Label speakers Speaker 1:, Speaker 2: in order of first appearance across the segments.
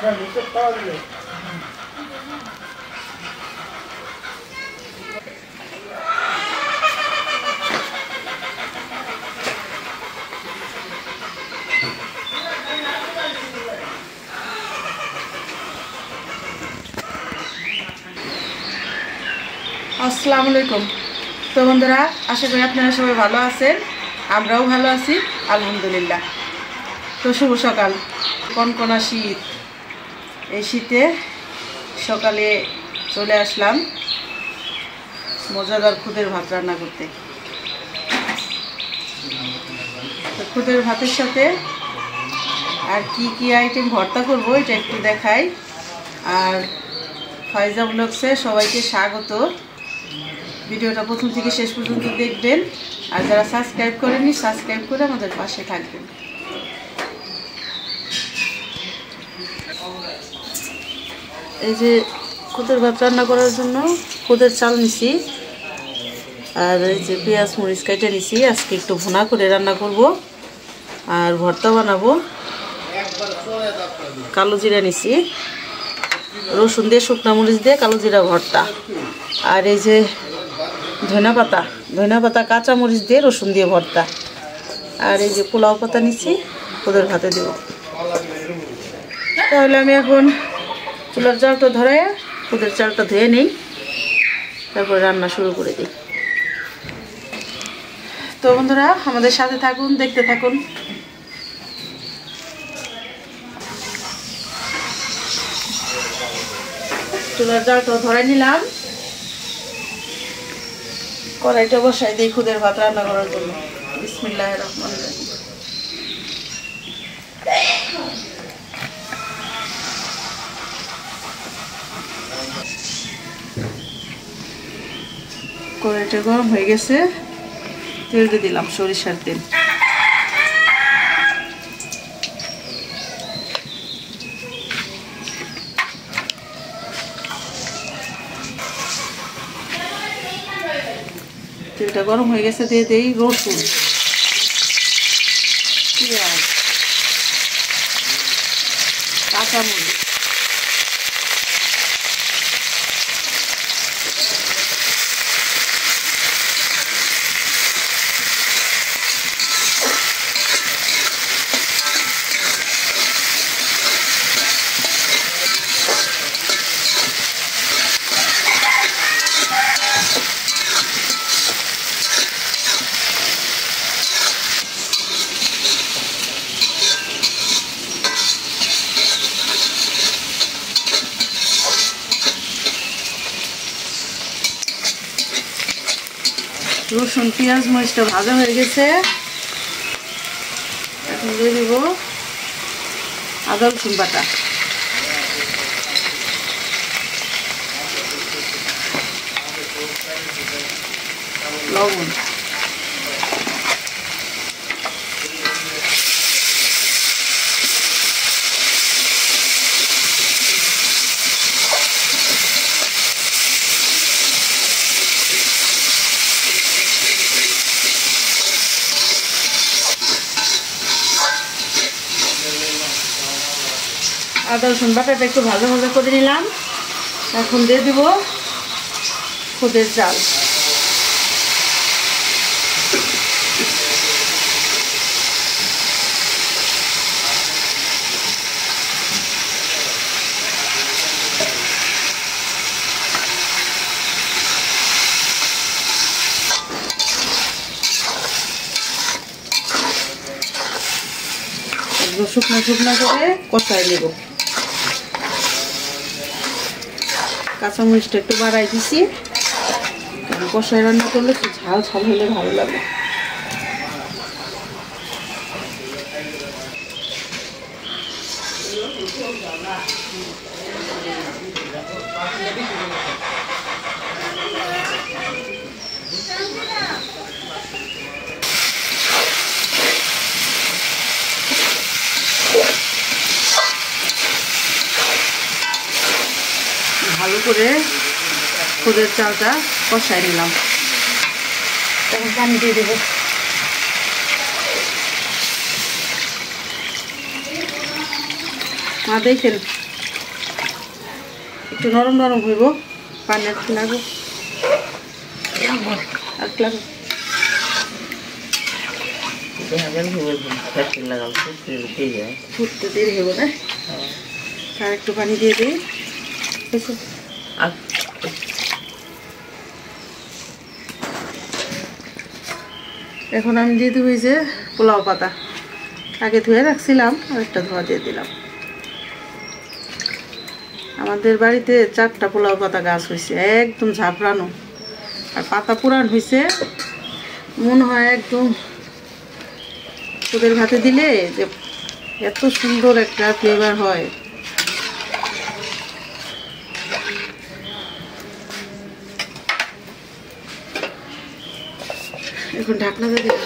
Speaker 1: আসসালামু আলাইকুম। তো বন্ধুরা, আশা করি আপনারা সবাই ভালো আছেন, আমরাও ভালো আছি আলহামদুলিল্লাহ। তো শুভ সকাল। কনকনা শীত, এই শীতে সকালে চলে আসলাম মজাদার খুদের ভাত রান্না করতে। তো খুদের ভাতের সাথে আর কি কি আইটেম ভর্তা করব এটা একটু দেখাই। আর ফাইজা ব্লগসে সবাইকে স্বাগত। ভিডিওটা প্রথম থেকে শেষ পর্যন্ত দেখবেন, আর যারা সাবস্ক্রাইব করেননি সাবস্ক্রাইব করে আমাদের পাশে থাকবেন। এই যে খুদের ভাত রান্না করার জন্য খুদের চাল নিছি, আর এই যে পেঁয়াজ মরিচ কেটে নিছি। আজকে একটু ভুনা করে রান্না করব আর ভর্তা বানাবো। কালো জিরা নিছি, রসুন দিয়ে শুকনা মরিচ দিয়ে কালো জিরা ভর্তা। আর এই যে ধনিয়া পাতা কাঁচা মরিচ দিয়ে রসুন দিয়ে ভর্তা। আর এই যে পোলাও পাতা নিচ্ছি, খুদের ভাতে দেব। তাহলে আমি এখন চুলার চালটা ধরে খুদের চালটা ধুয়ে নিই, তারপর রান্না শুরু করে দিই। তো বন্ধুরা, আমাদের সাথে থাকুন, দেখতে থাকুন। চুলার চালটা ধরে নিলাম, কড়াইটা বসাই দিই খুদের ভাত রান্না করার জন্য। বিসমিল্লাহির রহমানির রহিম। কড়াইটা গরম হয়ে গেছে, তেল দিয়ে দিলাম সরিষার তেল। তেলটা গরম হয়ে গেছে, দিয়ে দেই রসুন, পেঁয়াজ, কাঁচামরিচ, রসুন পেঁয়াজ মরিচটা ভাজা হয়ে গেছে। এখন দিয়ে দিব আদা রসুন বাটা, লবণ, আদা রসুন বাটাটা একটু ভাজা ভাজা করে নিলাম। এখন দিয়ে দিব খুদের চাল। শুকনো শুকনো করে কষাই নেব। কাঁচামরিচটা একটু বাড়াই দিছি, কষাই রান্না করলে একটু ঝাল ঝাল হলে ভালো লাগে। ভালো করে খুদের চালটা কষাই নিলাম। এখন পানি দিয়ে দেবো। মা দেখেন একটু নরম নরম হইব পানি লাগবে আর লাগবে ফুটতে দেরি হইব না আর একটু পানি দিয়ে দিই এখন আমি দিয়ে দেবো এই যে পোলাও পাতা আগে ধুয়ে রাখছিলাম আর একটা ধোয়া দিয়ে দিলাম আমাদের বাড়িতে 4টা পোলাও পাতা গাছ হয়েছে একদম ঝাপড়ানো আর পাতা পুরান হয়েছে মনে হয় একদম তোদের ভাতে দিলে যে এত সুন্দর একটা ফ্লেভার হয় এখন ঢাকনা দিয়ে দিলাম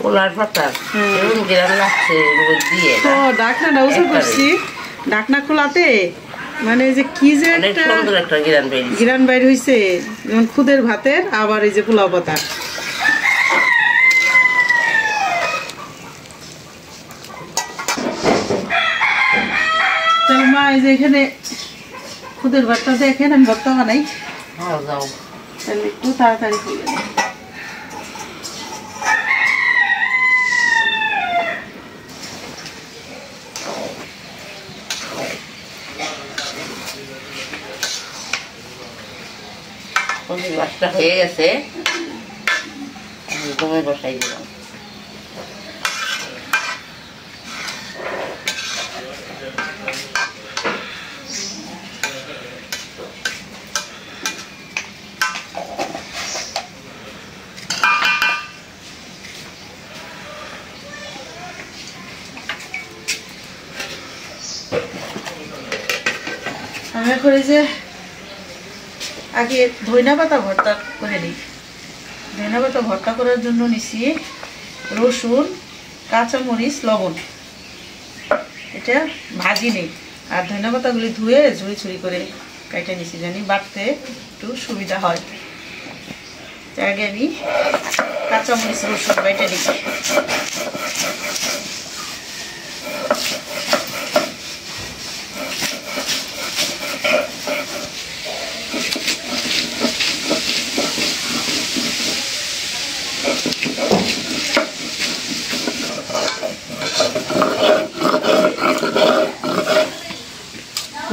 Speaker 2: পোলার পাতা গ্রাম লাগছে দিয়ে
Speaker 1: ঢাকনাটা উঁচু করছি ঢাকনা খোলাতে মানে যে কি যে একটা
Speaker 2: সুন্দর একটা
Speaker 1: গ্রান বাইর হয়েছে যেমন খুদের ভাতের আবার এই যে পোলাও পাতা চল মা এই যে এখানে খুদের ভাতটা দেখেন আমি ভর্তা বানাই তাহলে একটু তাড়াতাড়ি হয়ে যাবে
Speaker 2: মাছটা হয়ে গেছে দমে বসাই দিলাম
Speaker 1: আমি এখন এই যে আগে ধইনা পাতা ভর্তা করে নিই ধইনা পাতা ভর্তা করার জন্য নিছি রসুন কাঁচামরিচ লবণ এটা ভাজি নেই আর ধইনা পাতাগুলি ধুয়ে ঝুড়ি ঝুড়ি করে কাইটা নিছি জানি বাটতে একটু সুবিধা হয় আগে আমি কাঁচামরিচ রসুন বাইটা নিই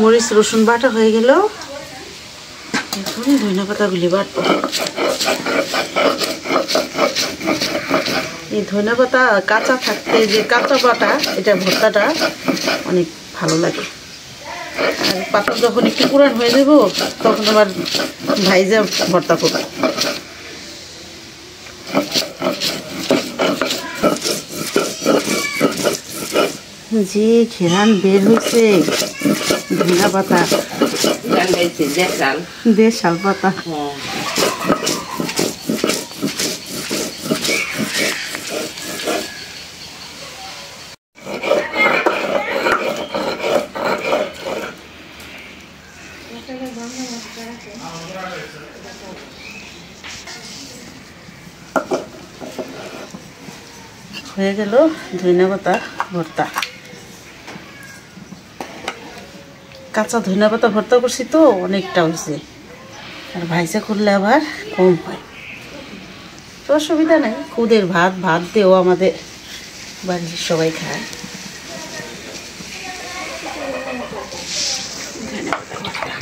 Speaker 1: মরিচ রসুন বাটা হয়ে গেল এখন ধনিয়া পাতাগুলি বাটবো এই ধনিয়া পাতা কাঁচা থাকতে যে কাঁচা পাতা এটা ভর্তাটা অনেক ভালো লাগে আর পাতা যখন একটু পুরান হয়ে যাব তখন আবার ভাইজা ভর্তা করবো যে ঘেরান বের হয়েছে ধনিয়া পাতা দেশাল পাতা হয়ে গেল ধনিয়া পাতা ভর্তা কাঁচা ধনিয়া পাতা ভর্তা করছি তো অনেকটা হয়েছে আর ভাইসা করলে আবার কম হয় তো অসুবিধা নেই খুদের ভাত ভাত দিয়েও আমাদের বাড়ির সবাই খায় ধনিয়া পাতা ভর্তা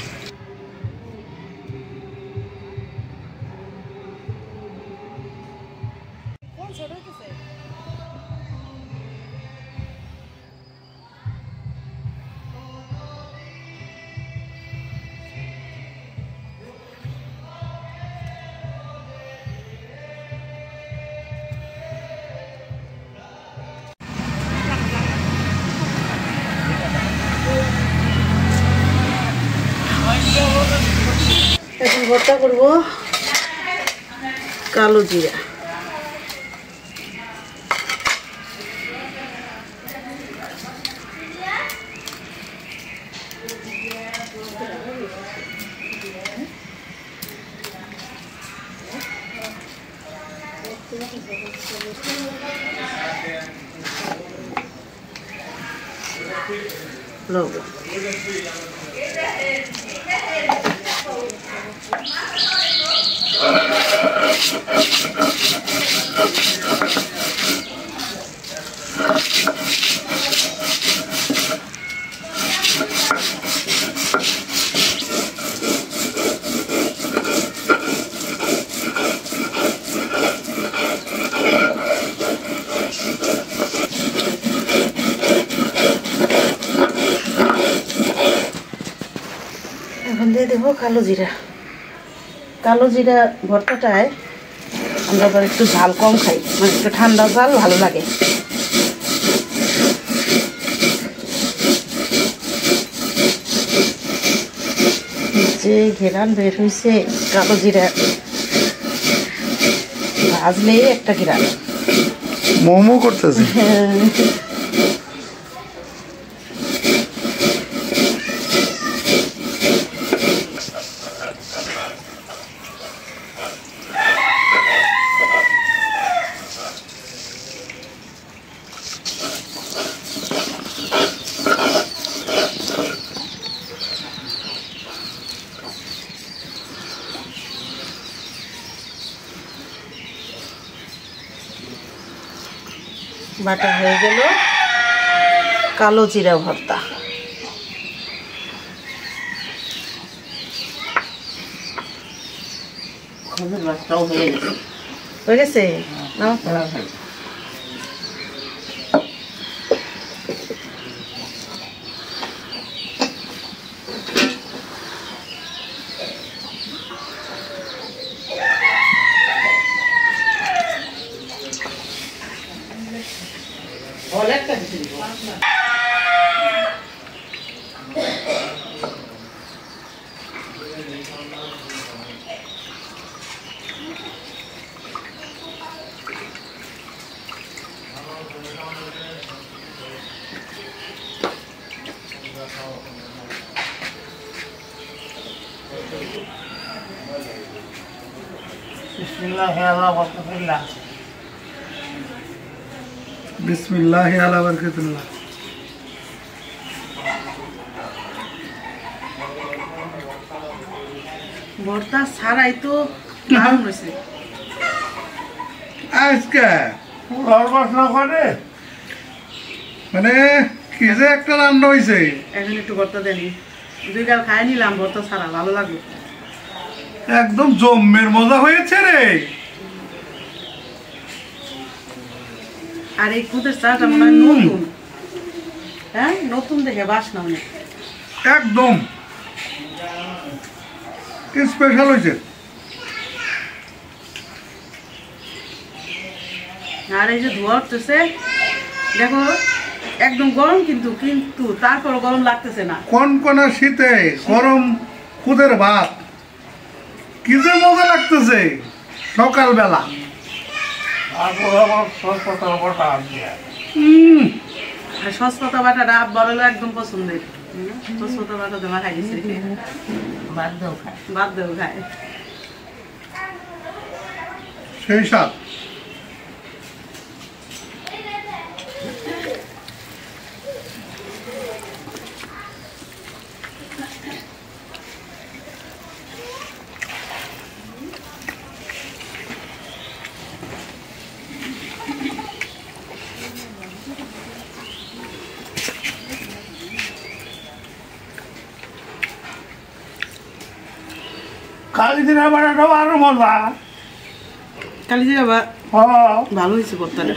Speaker 1: ভর্তা করব কালো জিরা। লবণ এখন দিয়ে দেবো কালো জিরা। কালো জিরা ভর্তাটায় আমরা আবার একটু ঝাল কম খাই, মানে একটু ঠান্ডা ঝাল ভালো লাগে। যে ঘেরান বের হয়েছে কালো জিরা ভাজলেই একটা ঘেরান।
Speaker 3: মোমো করতেছে।
Speaker 1: বাটা হয়ে গেল কালো জিরা ভর্তা।
Speaker 2: খোঁজের বাচ্চাও হয়ে গেছে।
Speaker 1: হয়ে গেছে নাও।
Speaker 3: বিসমিল্লাহি আলা বারাকাতুল্লাহ।
Speaker 1: ভর্তা ছাড়াই তো দারুণ হয়েছে।
Speaker 3: আজকে মানে কি যে একটা রান্না হয়েছে।
Speaker 1: এখন একটু ভর্তা দেনি, দুই গাল খাই নিলাম ভর্তা ছাড়া, ভালো লাগলো।
Speaker 3: একদম জম্মের মজা হয়েছে রে।
Speaker 1: আর এই খুদের চাটা মনে হয় নতুন, হ্যাঁ নতুন দেখে বাসনা অনেক,
Speaker 3: একদম স্পেশাল হয়েছে।
Speaker 1: আর এই যে ধোয়া উঠতেছে দেখো, একদম গরম কিন্তু কিন্তু তারপর গরম লাগতেছে না।
Speaker 3: কনকনা শীতে গরম খুদের ভাত কি যে মজা লাগতেছে সকালবেলা।
Speaker 1: আর সস্তা বাটাটা বড় একদম পছন্দের, সস্তা বাটা তোমার খাই দিচ্ছে,
Speaker 2: বাদ দেও খায়।
Speaker 1: বাদ দেও খায়।
Speaker 3: সেই স্বাদ।
Speaker 4: কালি জিরা বাটাটাও আরো মজা।
Speaker 1: কালি জিরা ভালো হয়েছে ভর্তাটা,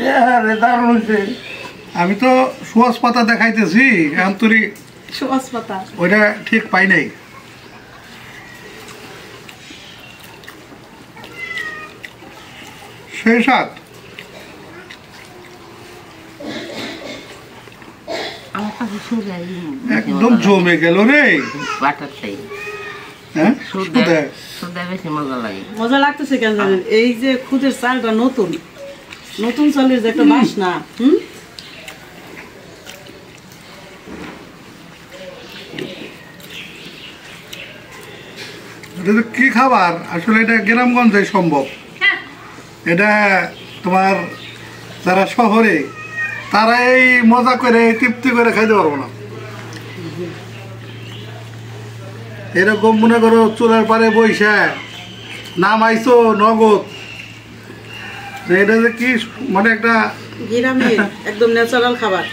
Speaker 4: দারুণ হয়েছে।
Speaker 3: আমি তো সুয়াস পাতা দেখাইতেছি, আন্তরি
Speaker 1: সস পাতা
Speaker 3: ওইটা ঠিক পাই নাই। সেই স্বাদ।
Speaker 2: আমার কাছে সোজা
Speaker 3: একদম জমে গেল রে।
Speaker 2: বাটারটাই
Speaker 3: হ্যাঁ
Speaker 2: সুদে
Speaker 3: সুদে
Speaker 2: সুদে বেশি মজা লাগে।
Speaker 1: মজা লাগতেছে কেন জানেন? এই যে খুদের চালটা নতুন নতুন চালের যে একটা বাসনা।
Speaker 3: এটা তো কি খাবার আসলে? এটা গ্রামগঞ্জে সম্ভব। এটা তোমার যারা শহরে তারা এই মজা করে তৃপ্তি করে খাইতে পারবো না। এরকম মনে করো চুলার পারে বইসা নামাইছো নগদ, যে এটা যে কি মানে একটা
Speaker 1: গ্রামের একদম ন্যাচারাল খাবার।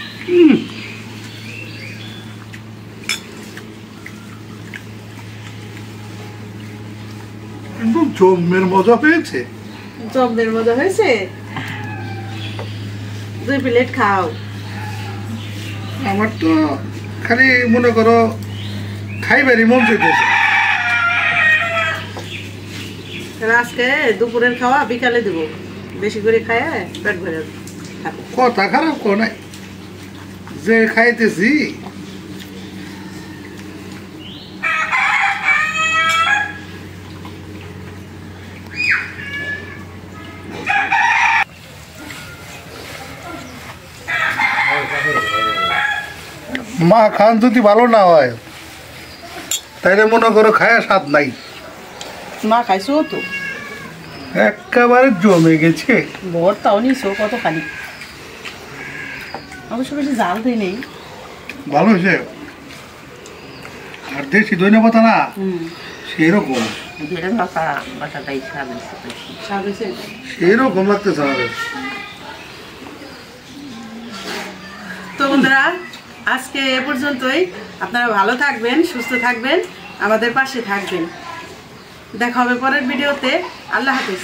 Speaker 3: একদম জমের মজা পেয়েছে।
Speaker 1: জমের মজা হয়েছে। 2 প্লেট খাও।
Speaker 3: আমার তো খালি মনে করো খাইবারই মন চাইতেছে।
Speaker 1: তাহলে আজকে দুপুরের খাওয়া বিকালে দেবো, বেশি করে খায় পেট ভরে থাকো।
Speaker 3: কথা খারাপ কো নাই, যে খাইতেছি মা খান যদি ভালো না হয় তাইলে মনে করো খায়া স্বাদ নাই।
Speaker 1: মা খাইছো তো?
Speaker 3: একেবারে জমে গেছে।
Speaker 1: ভর্তাও নিছো কত খালি, অবশ্য বেশি জাল দিই নেই।
Speaker 3: ভালো হয়েছে। আর দেশি ধনে পাতা না সেরকম
Speaker 2: দুইটা বাসাটাই স্বাদ হয়েছে বেশি।
Speaker 1: স্বাদ হয়েছে।
Speaker 3: সেরকম লাগতেছে আমাদের।
Speaker 1: তো বন্ধুরা আজকে এ পর্যন্তই। আপনারা ভালো থাকবেন, সুস্থ থাকবেন, আমাদের পাশে থাকবেন। দেখা হবে পরের ভিডিওতে। আল্লাহ হাফিজ।